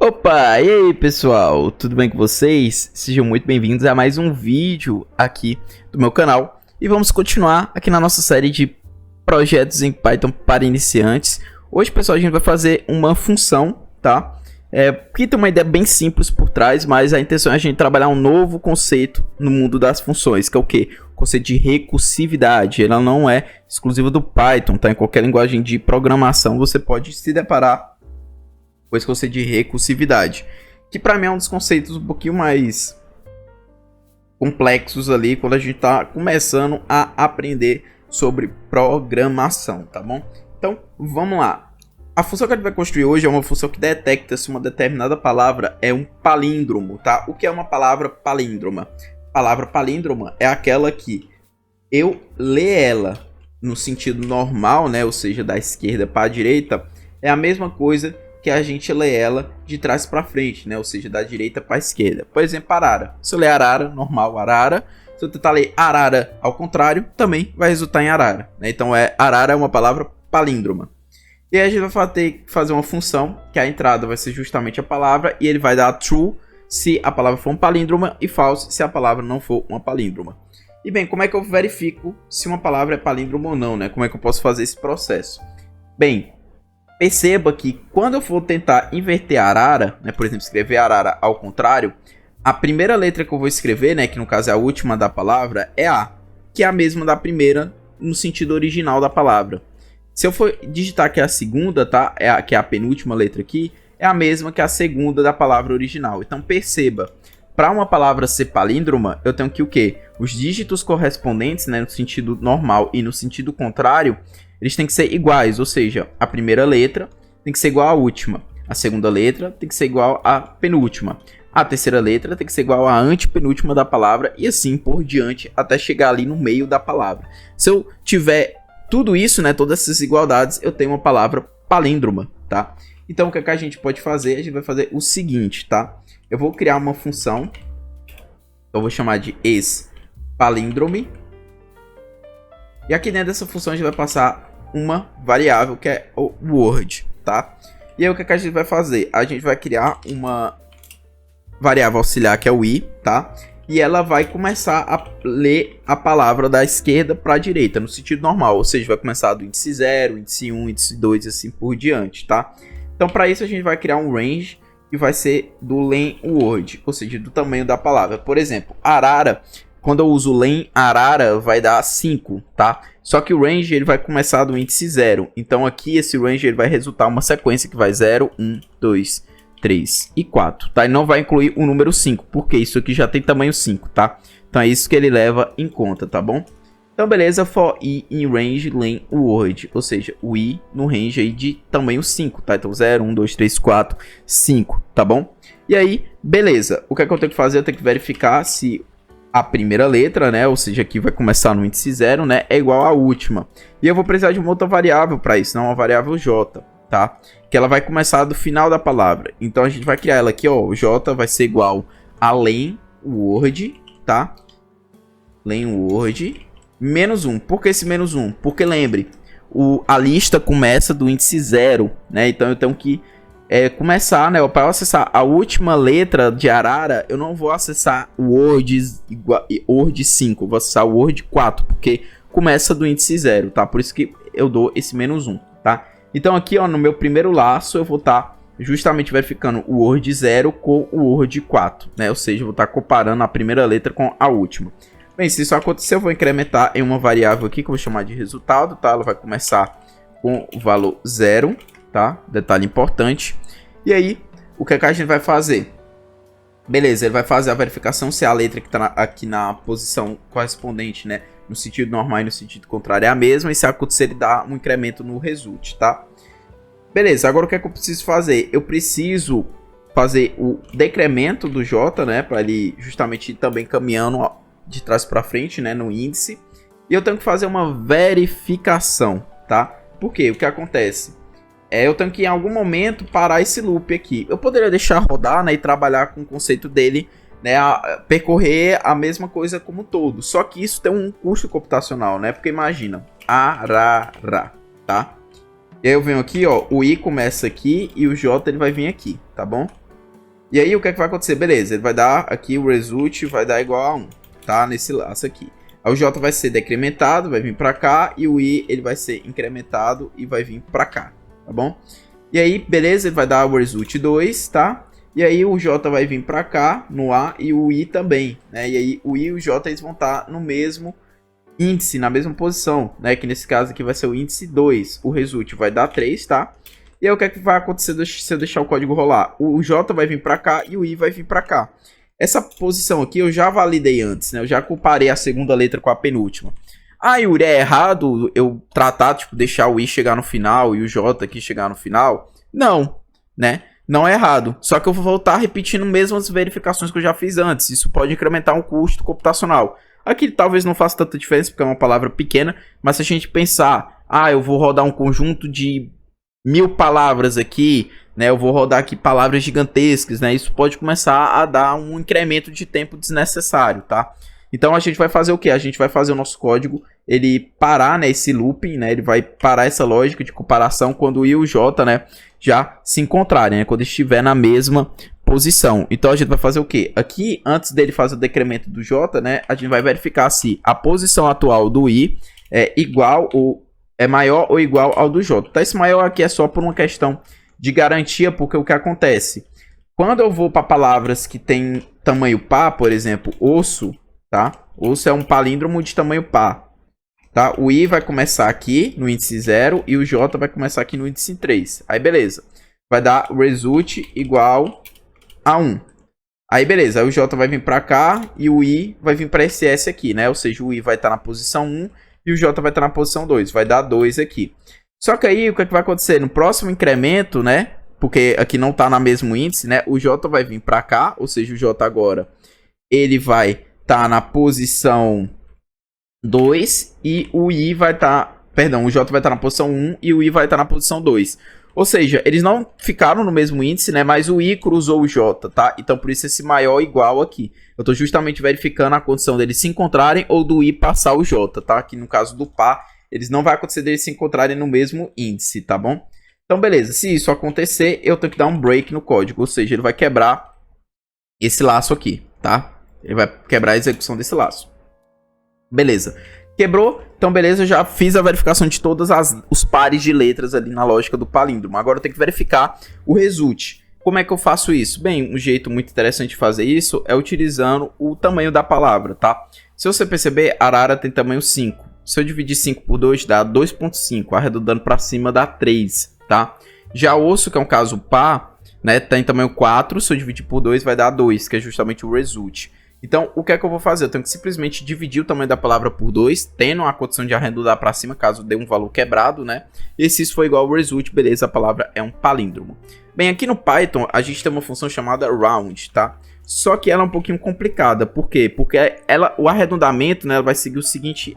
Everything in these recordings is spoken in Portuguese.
Opa, e aí pessoal, tudo bem com vocês? Sejam muito bem-vindos a mais um vídeo aqui do meu canal. E vamos continuar aqui na nossa série de projetos em Python para iniciantes. Hoje, pessoal, a gente vai fazer uma função, tá? Aqui tem uma ideia bem simples por trás, mas a intenção é a gente trabalhar um novo conceito no mundo das funções, que é o quê? O conceito de recursividade. Ela não é exclusiva do Python, tá? Em qualquer linguagem de programação você pode se deparar com esse conceito de recursividade, que para mim é um dos conceitos um pouquinho mais complexos ali quando a gente está começando a aprender sobre programação, tá bom? Então, vamos lá. A função que a gente vai construir hoje é uma função que detecta se uma determinada palavra é um palíndromo, tá? O que é uma palavra palíndroma? Palavra palíndroma é aquela que eu ler ela no sentido normal, né? Ou seja, da esquerda para a direita, é a mesma coisa que a gente lê ela de trás para frente, né? Ou seja, da direita para a esquerda. Por exemplo, arara. Se eu ler arara, normal, arara. Se eu tentar ler arara ao contrário, também vai resultar em arara, né? Então, arara é uma palavra palíndroma. E aí a gente vai ter que fazer uma função, que a entrada vai ser justamente a palavra, e ele vai dar true se a palavra for um palíndroma e false se a palavra não for uma palíndroma. E bem, como é que eu verifico se uma palavra é palíndroma ou não, né? Como é que eu posso fazer esse processo? Bem, perceba que quando eu for tentar inverter arara, né, por exemplo, escrever arara ao contrário, a primeira letra que eu vou escrever, né, que no caso é a última da palavra, é A, que é a mesma da primeira no sentido original da palavra. Se eu for digitar aqui a segunda, tá, que é a penúltima letra aqui, é a mesma que a segunda da palavra original. Então perceba, para uma palavra ser palíndroma, eu tenho que o quê? Os dígitos correspondentes, né, no sentido normal e no sentido contrário, eles têm que ser iguais, ou seja, a primeira letra tem que ser igual à última, a segunda letra tem que ser igual à penúltima, a terceira letra tem que ser igual à antepenúltima da palavra e assim por diante até chegar ali no meio da palavra. Se eu tiver tudo isso, né, todas essas igualdades, eu tenho uma palavra palíndroma, tá? Então o que a gente pode fazer? A gente vai fazer o seguinte, tá? Eu vou criar uma função, eu vou chamar de is_palíndrome. E aqui dentro dessa função a gente vai passar uma variável que é o word, tá? E aí o que a gente vai fazer? A gente vai criar uma variável auxiliar que é o i, tá? E ela vai começar a ler a palavra da esquerda para a direita, no sentido normal. Ou seja, vai começar do índice 0, índice 1, índice 2 e assim por diante, tá? Então para isso a gente vai criar um range que vai ser do len word, ou seja, do tamanho da palavra. Por exemplo, arara. Quando eu uso len arara, vai dar 5, tá? Só que o range ele vai começar do índice 0. Então aqui esse range ele vai resultar uma sequência que vai 0, 1, 2, 3 e 4, tá? E não vai incluir o número 5, porque isso aqui já tem tamanho 5, tá? Então é isso que ele leva em conta, tá bom? Então beleza, for i in range len word, ou seja, o i no range aí de tamanho 5, tá? Então 0, 1, 2, 3, 4, 5, tá bom? E aí, beleza. O que é que eu tenho que fazer? Eu tenho que verificar se a primeira letra, né, ou seja, aqui vai começar no índice 0, né, é igual à última. E eu vou precisar de uma outra variável para isso, não uma variável j, tá? Que ela vai começar do final da palavra. Então a gente vai criar ela aqui, ó, o j vai ser igual a len word, tá? Len word menos 1. Por que esse menos 1? Porque lembre, a lista começa do índice 0, né? Então eu tenho que começar, né? Para eu acessar a última letra de arara, eu não vou acessar o word 5, eu vou acessar o word 4, porque começa do índice 0, tá? Por isso que eu dou esse menos 1, tá? Então aqui, ó, no meu primeiro laço, eu vou estar justamente verificando o word 0 com o word 4, né? Ou seja, eu vou estar comparando a primeira letra com a última. Bem, se isso acontecer, eu vou incrementar em uma variável aqui que eu vou chamar de resultado, tá? Ela vai começar com o valor 0, tá? Detalhe importante. E aí, o que a gente vai fazer? Beleza, ele vai fazer a verificação se a letra que está aqui na posição correspondente, né, no sentido normal e no sentido contrário é a mesma, e se acontecer ele dá um incremento no result, tá? Beleza, agora o que é que eu preciso fazer? Eu preciso fazer o decremento do J, né, para ele justamente ir também caminhando de trás para frente, né, no índice. E eu tenho que fazer uma verificação, tá? Por quê? O que acontece? Eu tenho que em algum momento parar esse loop aqui. Eu poderia deixar rodar, né, e trabalhar com o conceito dele, né, percorrer a mesma coisa como um todo. Só que isso tem um custo computacional, né? Porque imagina, arara, tá? E aí eu venho aqui, ó, o i começa aqui e o j ele vai vir aqui, tá bom? E aí o que é que vai acontecer? Beleza, ele vai dar aqui o result vai dar igual a 1, tá? Nesse laço aqui. Aí o J vai ser decrementado, vai vir pra cá, e o I ele vai ser incrementado e vai vir pra cá, tá bom? E aí, beleza, ele vai dar o result 2, tá? E aí o J vai vir pra cá, no A, e o I também, né? E aí o I e o J eles vão estar no mesmo índice, na mesma posição, né? Que nesse caso aqui vai ser o índice 2. O result vai dar 3, tá? E aí o que é que vai acontecer se eu deixar o código rolar? O J vai vir pra cá e o I vai vir pra cá. Essa posição aqui eu já validei antes, né? Eu já comparei a segunda letra com a penúltima. Ah, Yuri, é errado eu tratar, tipo, deixar o I chegar no final e o J aqui chegar no final? Não, né? Não é errado. Só que eu vou voltar repetindo mesmo as verificações que eu já fiz antes. Isso pode incrementar um custo computacional. Aqui talvez não faça tanta diferença porque é uma palavra pequena, mas se a gente pensar, eu vou rodar um conjunto de 1000 palavras aqui, né? Eu vou rodar aqui palavras gigantescas, né? Isso pode começar a dar um incremento de tempo desnecessário, tá? Então a gente vai fazer o quê? A gente vai fazer o nosso código ele parar, né, esse looping, né? Ele vai parar essa lógica de comparação quando o I e o J, né, já se encontrarem, né? Quando estiver na mesma posição. Então a gente vai fazer o quê? Aqui, antes dele fazer o decremento do J, né, a gente vai verificar se a posição atual do I é igual ou é maior ou igual ao do J. Tá? Esse maior aqui é só por uma questão de garantia, porque o que acontece? Quando eu vou para palavras que tem tamanho par, por exemplo, osso, tá? Osso é um palíndromo de tamanho par, tá? O I vai começar aqui no índice 0 e o J vai começar aqui no índice 3. Aí beleza. Vai dar result igual a 1. Aí beleza, aí o J vai vir para cá e o I vai vir para esse S aqui, né? Ou seja, o I vai estar na posição 1 e o J vai estar na posição 2. Vai dar 2 aqui. Só que aí o que é que vai acontecer? No próximo incremento, né? Porque aqui não está no mesmo índice, né? O J vai vir para cá, ou seja, o J agora ele vai estar na posição 2 e o I vai estar... Perdão, o J vai estar na posição 1 e o I vai estar na posição 2. Ou seja, eles não ficaram no mesmo índice, né? Mas o I cruzou o J, tá? Então por isso esse maior igual aqui. Eu estou justamente verificando a condição deles se encontrarem ou do I passar o J, tá? Aqui no caso do par, eles não vai acontecer deles se encontrarem no mesmo índice, tá bom? Então beleza, se isso acontecer, eu tenho que dar um break no código. Ou seja, ele vai quebrar esse laço aqui, tá? Ele vai quebrar a execução desse laço. Beleza. Quebrou, então beleza, eu já fiz a verificação de todos os pares de letras ali na lógica do palíndromo. Agora eu tenho que verificar o result. Como é que eu faço isso? Bem, um jeito muito interessante de fazer isso é utilizando o tamanho da palavra, tá? Se você perceber, arara tem tamanho 5. Se eu dividir 5 por 2, dá 2.5, arredondando para cima dá 3, tá? Já osso, que é um caso par, né, tá em tamanho 4, se eu dividir por 2 vai dar 2, que é justamente o result. Então, o que é que eu vou fazer? Eu tenho que simplesmente dividir o tamanho da palavra por 2, tendo a condição de arredondar para cima, caso dê um valor quebrado, né? E se isso for igual ao result, beleza, a palavra é um palíndromo. Bem, aqui no Python, a gente tem uma função chamada round, tá? Só que ela é um pouquinho complicada. Por quê? Porque o arredondamento, né, ela vai seguir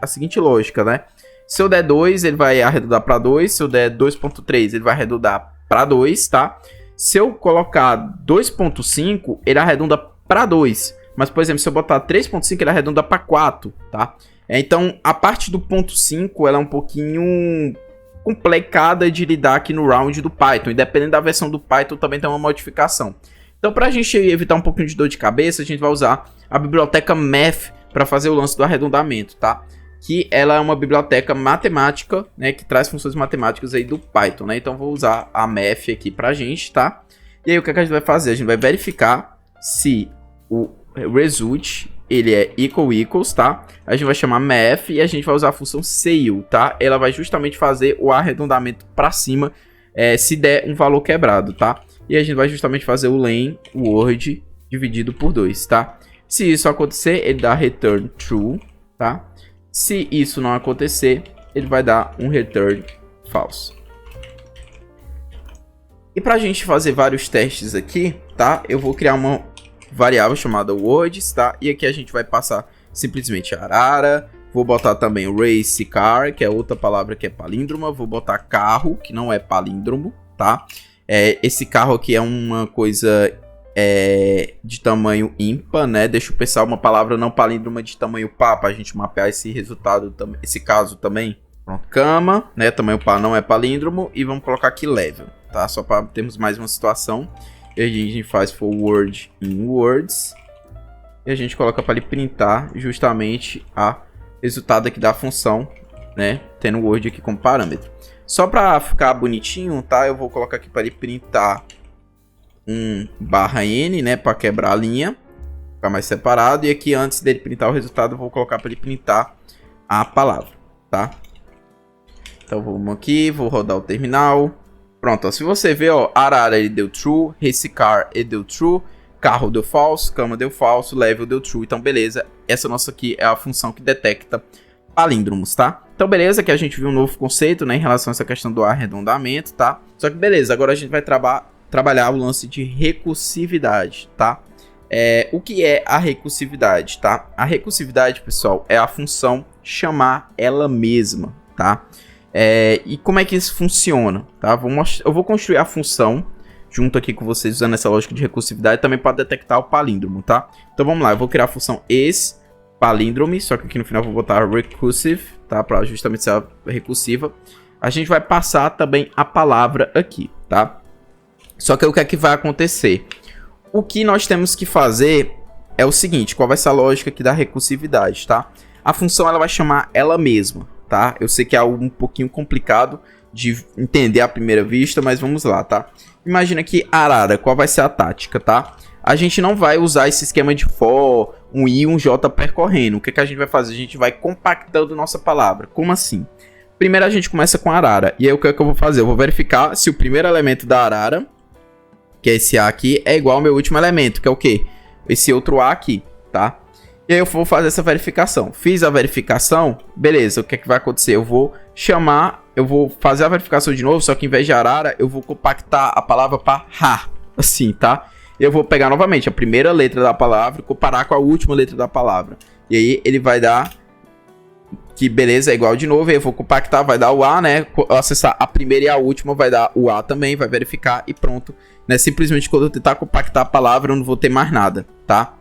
a seguinte lógica, né? Se eu der 2, ele vai arredondar para 2. Se eu der 2.3, ele vai arredondar para 2, tá? Se eu colocar 2.5, ele arredonda para 2. Mas, por exemplo, se eu botar 3.5, ele arredonda para 4, tá? Então, a parte do ponto 5, ela é um pouquinho complicada de lidar aqui no round do Python. E dependendo da versão do Python, também tem uma modificação. Então, para a gente evitar um pouquinho de dor de cabeça, a gente vai usar a biblioteca math para fazer o lance do arredondamento, tá? Que ela é uma biblioteca matemática, né? Que traz funções matemáticas aí do Python, né? Então, vou usar a math aqui para a gente, tá? E aí, o que a gente vai fazer? A gente vai verificar se o result, ele é equals, tá? A gente vai chamar math e a gente vai usar a função ceil, tá? Ela vai justamente fazer o arredondamento para cima se der um valor quebrado, tá? E a gente vai justamente fazer o len word dividido por 2, tá? Se isso acontecer, ele dá return true, tá? Se isso não acontecer, ele vai dar um return false. E pra gente fazer vários testes aqui, tá? Eu vou criar uma variável chamada words, tá? E aqui a gente vai passar simplesmente arara. Vou botar também race car, que é outra palavra que é palíndroma. Vou botar carro, que não é palíndromo, tá? Esse carro aqui é uma coisa de tamanho ímpar, né? Deixa eu pensar uma palavra não palíndroma de tamanho par para a gente mapear esse resultado, esse caso também. Pronto, cama, né? Tamanho par não é palíndromo. E vamos colocar aqui level, tá? Só para termos mais uma situação. E a gente faz forward in words. E a gente coloca para ele printar justamente a resultado aqui da função, né? Tendo o word aqui como parâmetro. Só para ficar bonitinho, tá? Eu vou colocar aqui para ele printar um /n, né? Para quebrar a linha. Ficar mais separado. E aqui, antes dele printar o resultado, eu vou colocar para ele printar a palavra, tá? Então vamos aqui, vou rodar o terminal. Pronto, ó, se você ver, ó, arara ele deu true, racecar ele deu true, carro deu falso, cama deu falso, level deu true. Então beleza, essa nossa aqui é a função que detecta palíndromos, tá? Então beleza, que a gente viu um novo conceito, né, em relação a essa questão do arredondamento, tá? Só que beleza, agora a gente vai trabalhar o lance de recursividade, tá? O que é a recursividade, tá? A recursividade, pessoal, é a função chamar ela mesma, tá? E como é que isso funciona, tá? Eu vou construir a função junto aqui com vocês usando essa lógica de recursividade também para detectar o palíndromo, tá? Então vamos lá, eu vou criar a função palíndrome, só que aqui no final eu vou botar recursive, tá? Para justamente ser recursiva. A gente vai passar também a palavra aqui, tá? Só que o que é que vai acontecer? O que nós temos que fazer é o seguinte, qual vai ser a lógica aqui da recursividade, tá? A função ela vai chamar ela mesma, tá? Eu sei que é algo um pouquinho complicado de entender à primeira vista, mas vamos lá, tá? Imagina que arara, qual vai ser a tática, tá? A gente não vai usar esse esquema de for, um i e um j percorrendo. O que que a gente vai fazer? A gente vai compactando nossa palavra. Como assim? Primeiro a gente começa com arara. E aí o que é que eu vou fazer? Eu vou verificar se o primeiro elemento da arara, que é esse a aqui, é igual ao meu último elemento, que é o quê? Esse outro a aqui, tá? E aí eu vou fazer essa verificação. Fiz a verificação, beleza, o que é que vai acontecer? Eu vou fazer a verificação de novo, só que em vez de arara, eu vou compactar a palavra para ha, assim, tá? Eu vou pegar novamente a primeira letra da palavra e comparar com a última letra da palavra. E aí ele vai dar que beleza, é igual de novo, aí eu vou compactar, vai dar o a, né? Acessar a primeira e a última, vai dar o a também, vai verificar e pronto. Né? Simplesmente quando eu tentar compactar a palavra, eu não vou ter mais nada, tá?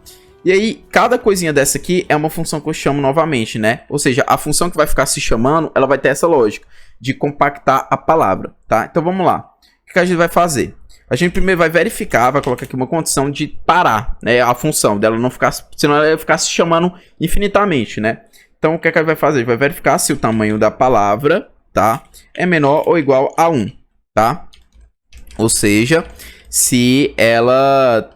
E aí, cada coisinha dessa aqui é uma função que eu chamo novamente, né? Ou seja, a função que vai ficar se chamando, ela vai ter essa lógica de compactar a palavra, tá? Então vamos lá. O que a gente vai fazer? A gente primeiro vai verificar, vai colocar aqui uma condição de parar, né? A função dela não ficar, senão ela vai ficar se chamando infinitamente, né? Então o que a gente vai fazer? A gente vai verificar se o tamanho da palavra, tá? É menor ou igual a 1, tá? Ou seja, se ela...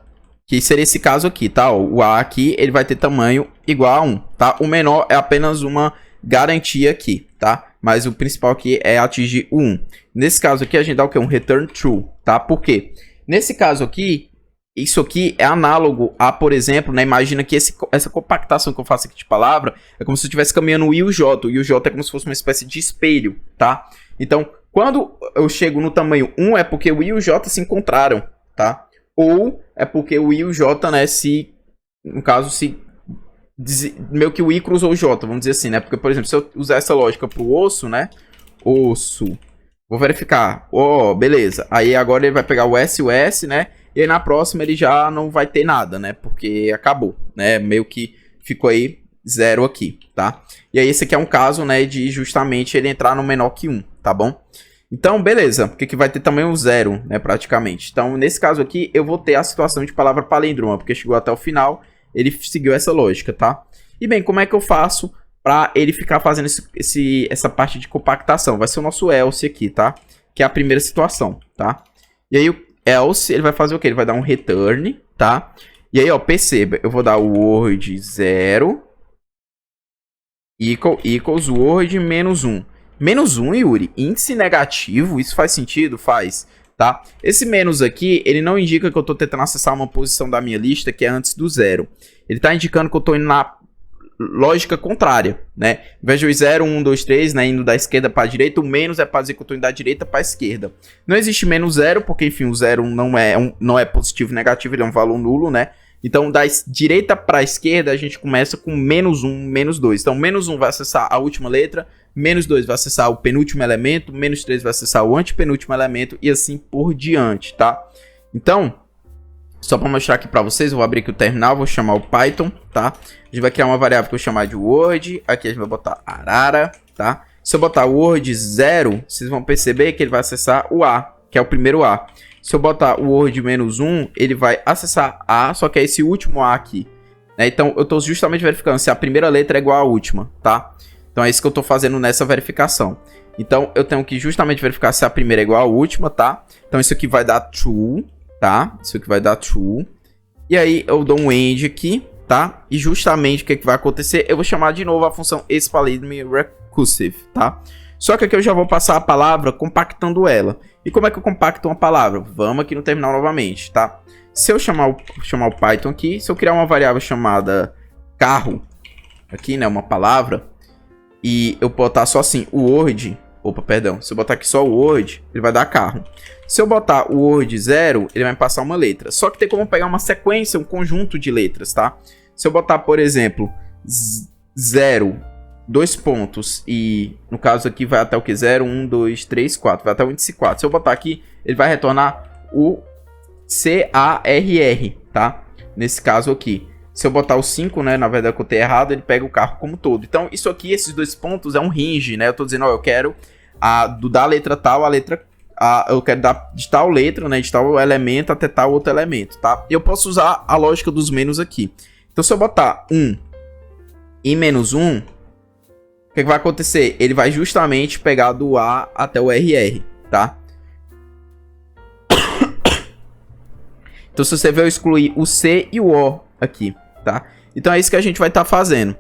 que seria esse caso aqui, tá? O A aqui, ele vai ter tamanho igual a 1, tá? O menor é apenas uma garantia aqui, tá? Mas o principal aqui é atingir o 1. Nesse caso aqui, a gente dá o quê? Um return true, tá? Por quê? Nesse caso aqui, isso aqui é análogo a, por exemplo, né? Imagina que essa compactação que eu faço aqui de palavra é como se eu estivesse caminhando o I e o J. O I e o J é como se fosse uma espécie de espelho, tá? Então, quando eu chego no tamanho 1, é porque o I e o J se encontraram, tá? Ou é porque o I e o J, né, no caso, meio que o I cruzou o J, vamos dizer assim, né? Porque, por exemplo, se eu usar essa lógica pro osso, né? Osso. Vou verificar. Beleza. Aí agora ele vai pegar o S e o S, né? E aí na próxima ele já não vai ter nada, né? Porque acabou, né? Meio que ficou aí 0 aqui, tá? E aí esse aqui é um caso, né, de justamente ele entrar no menor que 1, tá bom? Então, beleza, porque que vai ter tamanho 0, né, praticamente. Então, nesse caso aqui, eu vou ter a situação de palavra palíndroma, porque chegou até o final, ele seguiu essa lógica, tá? E bem, como é que eu faço para ele ficar fazendo essa parte de compactação? Vai ser o nosso else aqui, tá? Que é a primeira situação, tá? E aí, o else, ele vai fazer o quê? Ele vai dar um return, tá? E aí, ó, perceba, eu vou dar o word 0 equals word menos 1. Menos 1, Yuri, índice negativo, isso faz sentido? Faz, tá? Esse menos aqui, ele não indica que eu estou tentando acessar uma posição da minha lista que é antes do 0. Ele está indicando que eu estou indo na lógica contrária, né? Em vez de eu 0, 1, 2, 3, né, indo da esquerda para a direita, o menos é para dizer que eu estou indo da direita para a esquerda. Não existe menos 0, porque, enfim, o 0 não é positivo e negativo, ele é um valor nulo, né? Então, da direita para a esquerda, a gente começa com menos 1, menos 2. Então, menos 1 vai acessar a última letra, menos 2 vai acessar o penúltimo elemento, menos 3 vai acessar o antepenúltimo elemento e assim por diante, tá? Então, só para mostrar aqui para vocês, eu vou abrir aqui o terminal, vou chamar o Python, tá? A gente vai criar uma variável que eu vou chamar de word, aqui a gente vai botar arara, tá? Se eu botar word 0, vocês vão perceber que ele vai acessar o A, que é o primeiro A. Se eu botar o word menos 1, ele vai acessar A, só que é esse último A aqui. Né? Então, eu estou justamente verificando se a primeira letra é igual à última, tá? Então, é isso que eu estou fazendo nessa verificação. Então, eu tenho que justamente verificar se a primeira é igual à última, tá? Então, isso aqui vai dar true, tá? Isso aqui vai dar true. E aí, eu dou um end aqui, tá? E justamente o que vai acontecer? Eu vou chamar de novo a função expalidme recursive, tá? Só que aqui eu já vou passar a palavra compactando ela. E como é que eu compacto uma palavra? Vamos aqui no terminal novamente, tá? Se eu chamar o Python aqui, se eu criar uma variável chamada carro, aqui, né, uma palavra, e eu botar só assim, o word, se eu botar aqui só o word, ele vai dar carro. Se eu botar o word 0, ele vai me passar uma letra. Só que tem como pegar uma sequência, um conjunto de letras, tá? Se eu botar, por exemplo, 0, 2 pontos, e no caso aqui vai até o que? 0, 1, 2, 3, 4, vai até o índice 4. Se eu botar aqui, ele vai retornar o CARR, tá? Nesse caso aqui. Se eu botar o 5, né, na verdade que eu tenho errado, ele pega o carro como todo. Então, isso aqui, esses 2 pontos, é um range, né? Eu tô dizendo, ó, eu quero da letra tal, eu quero de tal letra, né, de tal elemento até tal outro elemento, tá? E eu posso usar a lógica dos menos aqui. Então, se eu botar 1 e menos 1, o que vai acontecer? Ele vai justamente pegar do A até o RR, tá? Então, se você ver, eu excluí o C e o O aqui, tá? Então, é isso que a gente vai estar fazendo.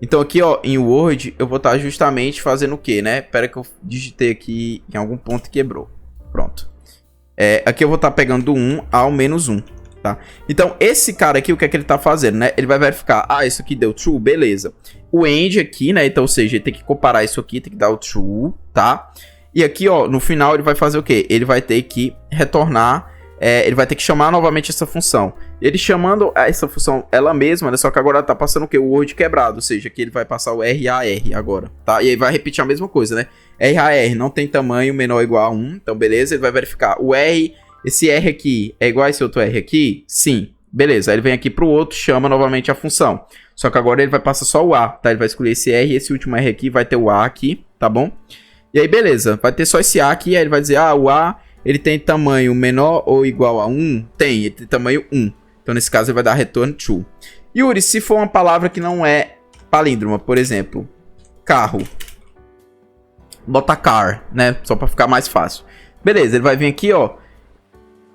Então, aqui, ó, em Word, eu vou estar justamente fazendo o quê, né? Espera que eu digitei aqui em algum ponto e quebrou. Pronto. Aqui eu vou estar pegando do 1 ao menos 1, tá? Então, esse cara aqui, o que é que ele tá fazendo, né? Ele vai verificar, isso aqui deu true, beleza. O end aqui, né? Então, ou seja, ele tem que comparar isso aqui, tem que dar o true, tá? E aqui, ó, no final ele vai fazer o quê? Ele vai ter que retornar, ele vai ter que chamar novamente essa função. Ele chamando essa função ela mesma, né? Só que agora tá passando o quê? O word quebrado, ou seja, aqui ele vai passar o RAR agora, tá? E aí vai repetir a mesma coisa, né? RAR não tem tamanho menor ou igual a 1, então beleza, ele vai verificar o R, esse R aqui é igual a esse outro R aqui? Sim, beleza, aí ele vem aqui pro outro, chama novamente a função. Só que agora ele vai passar só o A, tá? Ele vai escolher esse R, esse último R aqui vai ter o A aqui, tá bom? E aí beleza, vai ter só esse A aqui, aí ele vai dizer, o A, ele tem tamanho menor ou igual a 1? Tem, ele tem tamanho 1. Então nesse caso ele vai dar return true. Yuri, se for uma palavra que não é palíndroma, por exemplo, carro, bota car, né? Só pra ficar mais fácil. Beleza, ele vai vir aqui, ó.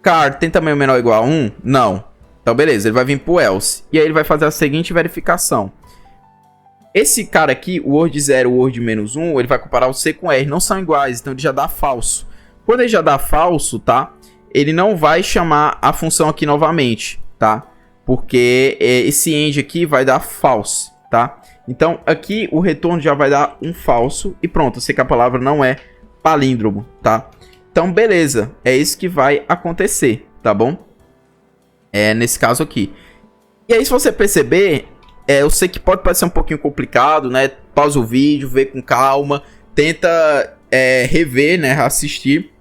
Car tem tamanho menor ou igual a 1? Não. Então beleza, ele vai vir pro else. E aí ele vai fazer a seguinte verificação. Esse cara aqui, o word 0 e o word menos 1, ele vai comparar o C com R. Não são iguais, então ele já dá falso. Quando ele já dá falso, tá? Ele não vai chamar a função aqui novamente, tá? Porque esse end aqui vai dar false, tá? Então, aqui o retorno já vai dar um falso e pronto. Eu sei que a palavra não é palíndromo, tá? Então, beleza. É isso que vai acontecer, tá bom? Nesse caso aqui. E aí, se você perceber, eu sei que pode parecer um pouquinho complicado, né? Pausa o vídeo, vê com calma, tenta rever, né? Assistir.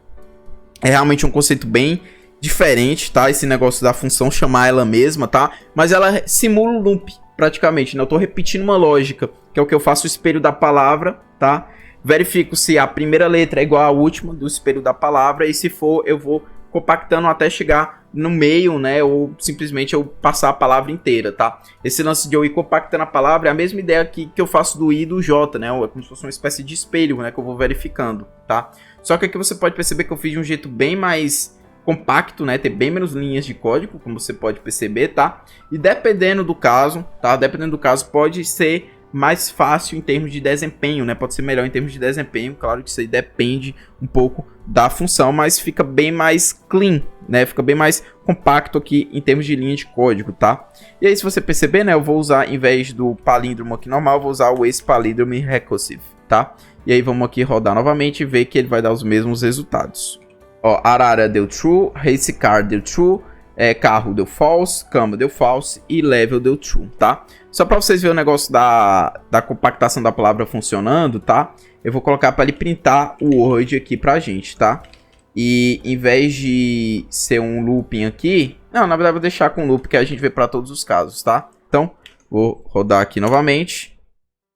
É realmente um conceito bem diferente, tá? Esse negócio da função chamar ela mesma, tá? Mas ela simula o loop, praticamente, né? Eu tô repetindo uma lógica, que é o que eu faço o espelho da palavra, tá? Verifico se a primeira letra é igual à última do espelho da palavra, e se for, eu vou compactando até chegar no meio, né? Ou simplesmente eu passar a palavra inteira, tá? Esse lance de eu ir compactando a palavra é a mesma ideia que eu faço do I e do J, né? É como se fosse uma espécie de espelho, né? Que eu vou verificando, tá? Só que aqui você pode perceber que eu fiz de um jeito bem mais compacto, né? Tem bem menos linhas de código, como você pode perceber, tá? E dependendo do caso, tá? Dependendo do caso, pode ser mais fácil em termos de desempenho, né? Pode ser melhor em termos de desempenho, claro que isso aí depende um pouco da função, mas fica bem mais clean, né? Fica bem mais compacto aqui em termos de linha de código, tá? E aí, se você perceber, né? Eu vou usar, em vez do palíndromo aqui normal, eu vou usar o expalíndromo recursive, tá? E aí vamos aqui rodar novamente e ver que ele vai dar os mesmos resultados. Ó, arara deu true, race car deu true, carro deu false, cama deu false e level deu true, tá? Só para vocês verem o negócio da compactação da palavra funcionando, tá? Eu vou colocar para ele printar o Word aqui pra gente, tá? E em vez de ser um looping aqui, não, na verdade eu vou deixar com loop que a gente vê para todos os casos, tá? Então, vou rodar aqui novamente.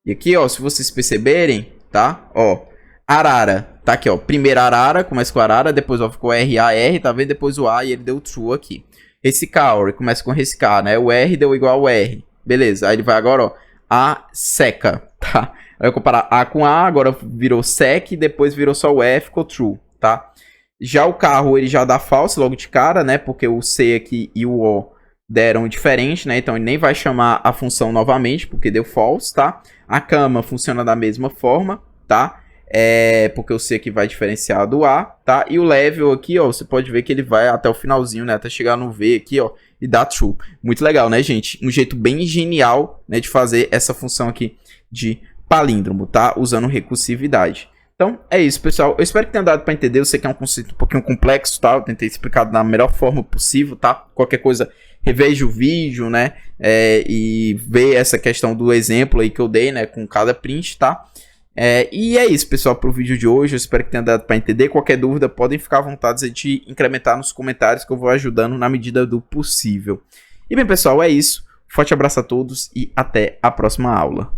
E aqui, ó, se vocês perceberem, tá? Ó, Arara. Tá aqui, ó. Primeiro arara, começa com arara, depois ó, ficou R-A-R, tá vendo? Depois o A e ele deu true aqui. Recicar, começa com recicar, né? O R deu igual ao R. Beleza, aí ele vai agora, ó. A seca, tá? Aí eu comparar A com A, agora virou sec, depois virou só o E, ficou true, tá? Já o carro, ele já dá false logo de cara, né? Porque o C aqui e o O deram diferente, né? Então ele nem vai chamar a função novamente, porque deu false, tá? A cama funciona da mesma forma, tá? Porque o C aqui vai diferenciar do A, tá? E o level aqui, ó, você pode ver que ele vai até o finalzinho, né? Até chegar no V aqui, ó, e dá true. Muito legal, né, gente? Um jeito bem genial, né, de fazer essa função aqui de palíndromo, tá? Usando recursividade. Então, é isso, pessoal. Eu espero que tenha dado para entender. Eu sei que é um conceito um pouquinho complexo, tá? Eu tentei explicar da melhor forma possível, tá? Qualquer coisa, reveja o vídeo, né? E vê essa questão do exemplo aí que eu dei, né? Com cada print, tá? E é isso, pessoal, para o vídeo de hoje. Eu espero que tenha dado para entender. Qualquer dúvida, podem ficar à vontade de incrementar nos comentários que eu vou ajudando na medida do possível. E bem, pessoal, é isso. Forte abraço a todos e até a próxima aula.